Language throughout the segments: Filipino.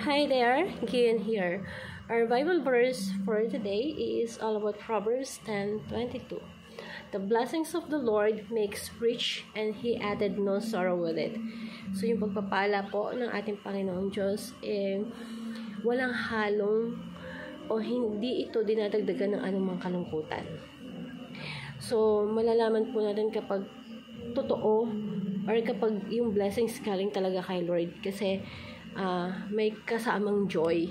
Hi there, Gian here. Our Bible verse for today is all about Proverbs 10:22. The blessings of the Lord makes rich and He added no sorrow with it. So yung pagpapala po ng ating Panginoong Diyos, walang halong o hindi ito dinadagdagan ng anumang kalungkutan. So malalaman po natin kapag totoo or kapag yung blessings galing talaga kay Lord kasi may kasamang joy.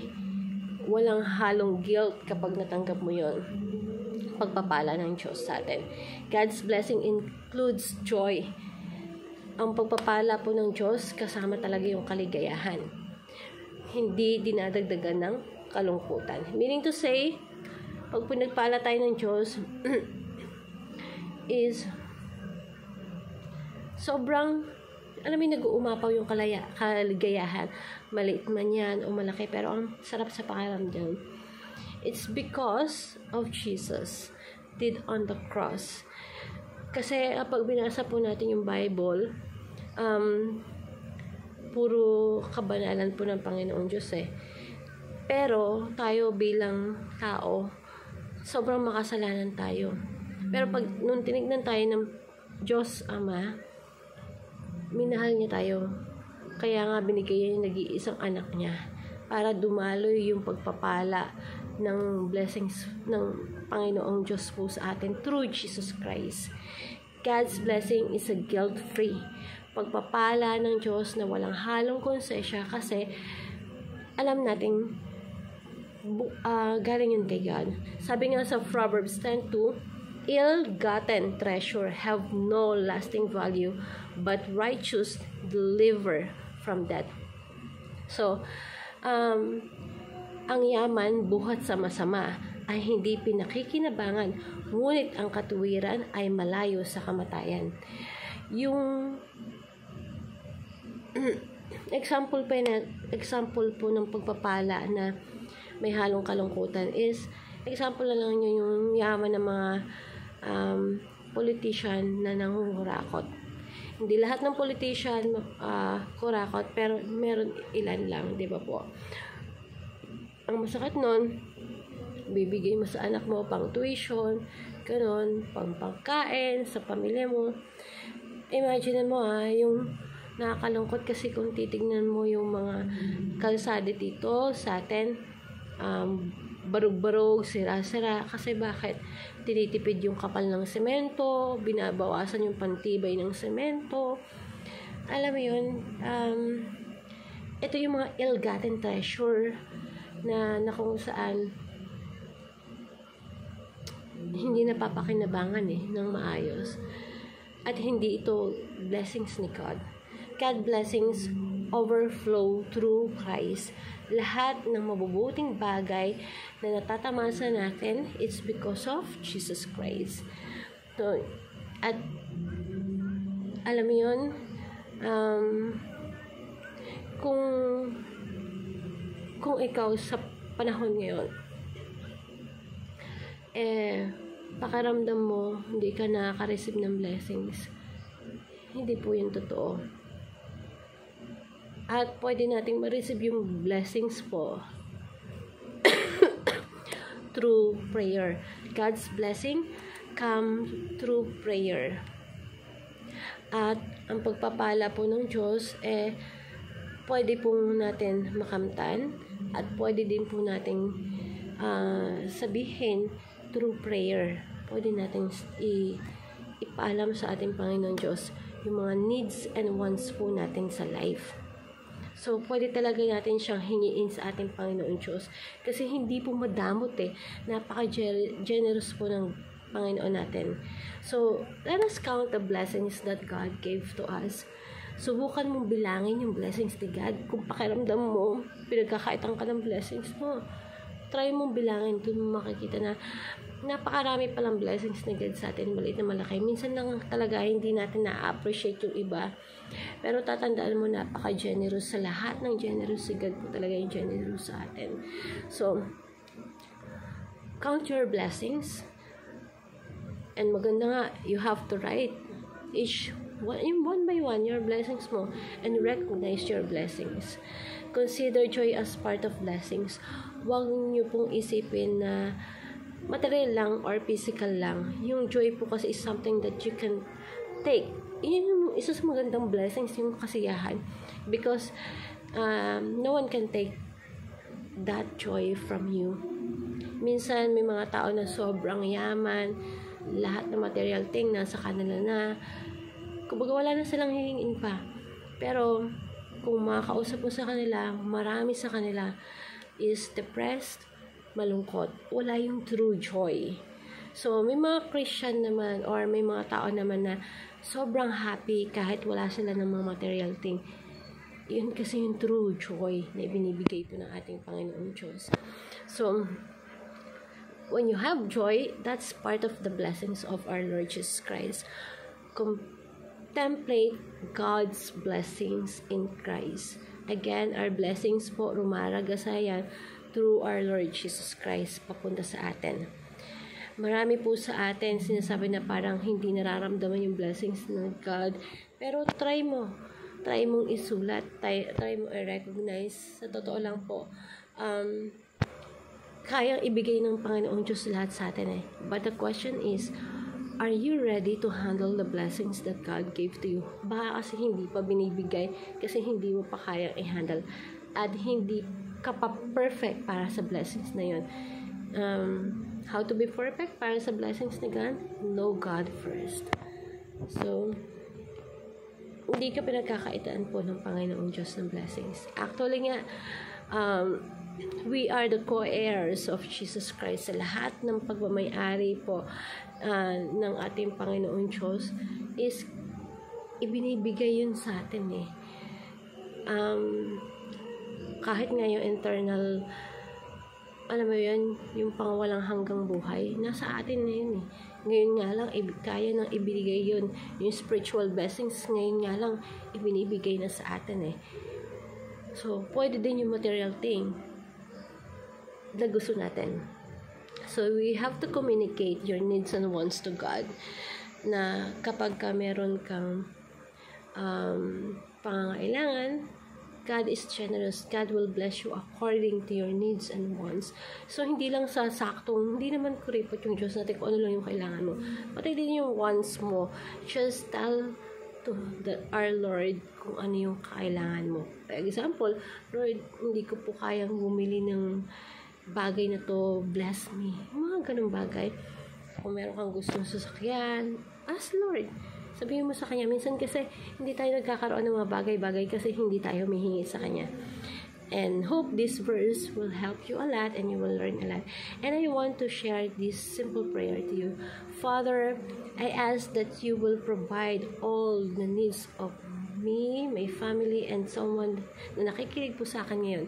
Walang halong guilt kapag natanggap mo yon. Pagpapala ng Diyos sa atin. God's blessing includes joy. Ang pagpapala po ng Diyos kasama talaga yung kaligayahan. Hindi dinadagdagan ng kalungkutan. Meaning to say, pag pinagpala tayo ng Diyos is sobrang, alam mo, nag-uumapaw yung kaligayahan. Maliit man yan o malaki, pero ang sarap sa pakiramdam. It's because of Jesus did on the cross. Kasi pag binasa po natin yung Bible, puro kabanalan po ng Panginoong Diyos Pero tayo bilang tao, sobrang makasalanan tayo. Pero pag nung tinignan tayo ng Diyos Ama, minahal niya tayo. Kaya nga binigay niya yung nag-iisang anak niya para dumaloy yung pagpapala ng blessings ng Panginoong Diyos po sa atin through Jesus Christ. God's blessing is a guilt-free pagpapala ng Diyos na walang halong konsensya kasi alam natin galing yun kay God. Sabi nga sa Proverbs 10:2, ill-gotten treasure have no lasting value, but righteous deliver from death. So, ang yaman buhat sa masama ay hindi pinakikinabangan, ngunit ang katuwiran ay malayo sa kamatayan. Yung example po ng pagpapala na may halong kalungkutan is, example na lang yung yaman ng mga politician na nangungurakot. Hindi lahat ng politician kurakot, pero meron ilan lang, di ba po? Ang masakit nun, bibigay mo sa anak mo pang tuition, ganon, pang pagkain sa pamilya mo. Imagine mo yung nakakalungkot kasi kung titignan mo yung mga kalsada dito sa atin, barug-barug, sira-sira. Kasi bakit? Tinitipid yung kapal ng semento, binabawasan yung pantibay ng semento. Alam mo yun, ito yung mga ill-gotten treasure na kung saan hindi napapakinabangan ng maayos. At hindi ito blessings ni God. God blessings overflow through Christ. Lahat ng mabubuting bagay na natatamasa natin, it's because of Jesus Christ. So, at alam mo yun, kung ikaw sa panahon ngayon, pakaramdam mo, hindi ka nakaka-receive ng blessings. Hindi po yun totoo. At pwede nating ma-receive yung blessings po through prayer. God's blessing come through prayer. At ang pagpapala po ng Diyos, pwede po natin makamtan at pwede din po nating sabihin through prayer. Pwede natin ipaalam sa ating Panginoon Diyos yung mga needs and wants po natin sa life. So, pwede talaga natin siyang hingiin sa ating Panginoon Diyos. Kasi hindi po madamot Napaka-generous po ng Panginoon natin. So, let us count the blessings that God gave to us. Subukan mong bilangin yung blessings ni God. Kung pakiramdam mo, pinagkakaitan ka ng blessings mo, try mong bilangin. Doon mo makikita na napakarami palang blessings ni God sa atin, maliit na malaki. Minsan lang talaga hindi natin na-appreciate yung iba. Pero tatandaan mo, napaka-generous sa lahat ng generous si God po talaga yung generous sa atin. So, count your blessings. And maganda nga, you have to write each one by one your blessings mo and recognize your blessings. Consider joy as part of blessings. Huwag niyo pong isipin na material lang or physical lang. Yung joy po kasi is something that you can take. Yun yung isa sa magandang blessings, yung kasiyahan. Because no one can take that joy from you. Minsan may mga tao na sobrang yaman, lahat ng material thing nasa kanila na, kumbaga wala na silang hihingin pa. Pero kung makakausap mo sa kanila, marami sa kanila is depressed, malungkot, wala yung true joy. So may mga Christian naman or may mga tao naman na sobrang happy kahit wala sila ng mga material thing. Yun kasi yung true joy na ibinibigay po ng ating Panginoong Diyos. So when you have joy, that's part of the blessings of our Lord Jesus Christ. Contemplate God's blessings in Christ. Again, our blessings po rumaragasayan through our Lord Jesus Christ papunta sa atin. Marami po sa atin sinasabi na parang hindi nararamdaman yung blessings ng God. Pero try mong isulat, try mo i-recognize. Sa totoo lang po, kayang ibigay ng Panginoong Diyos lahat sa atin eh. But the question is, are you ready to handle the blessings that God gave to you? Baka kasi hindi pa binibigay kasi hindi mo pa kayang i-handle at hindi ka pa perfect para sa blessings na yun. How to be perfect para sa blessings ni God? Know God first. So, hindi ka pinagkakaitaan po ng Panginoong Diyos ng blessings. Actually nga, we are the co-heirs of Jesus Christ. Sa lahat ng pagmamayari po ng ating Panginoong Diyos is ibinibigay yun sa atin eh. Kahit nga yung internal, alam mo yun, yung pangwalang hanggang buhay, nasa atin na yun eh. Ngayon nga lang, kaya nang ibigay yun. Yung spiritual blessings, ngayon nga lang, ibinibigay na sa atin eh. So, pwede din yung material thing na gusto natin. So, we have to communicate your needs and wants to God. Na kapag ka meron kang pangangailangan, God is generous. God will bless you according to your needs and wants. So, hindi lang sa saktong, hindi naman kuripot yung Diyos natin kung ano lang yung kailangan mo. Pati din yung wants mo. Just tell to our Lord kung ano yung kailangan mo. For example, Lord, hindi ko po kayang bumili ng bagay na to, bless me. Mga ganung bagay. Kung meron kang gustong sasakyan, ask Lord. Sabihin mo sa Kanya. Minsan kasi hindi tayo nagkakaroon ng mga bagay-bagay kasi hindi tayo humihingi sa Kanya. And hope this verse will help you a lot and you will learn a lot. And I want to share this simple prayer to you. Father, I ask that you will provide all the needs of me, my family, and someone na nakikinig po sa akin ngayon.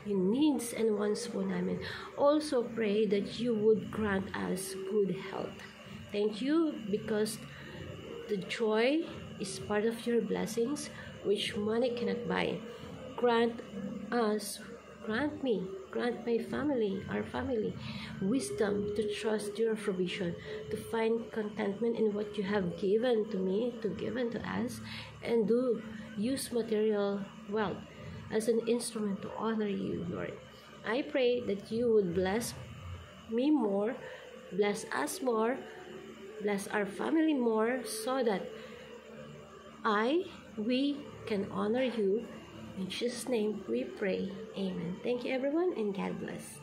Yung needs and wants po namin. Also pray that you would grant us good health. Thank you because the joy is part of your blessings which money cannot buy. Grant me, grant my family, our family, wisdom to trust your provision, to find contentment in what you have given to me, given to us, and do use material wealth as an instrument to honor you, Lord. I pray that you would bless me more, bless us more, bless our family more, so that we can honor you. In Jesus' name we pray. Amen. Thank you everyone and God bless.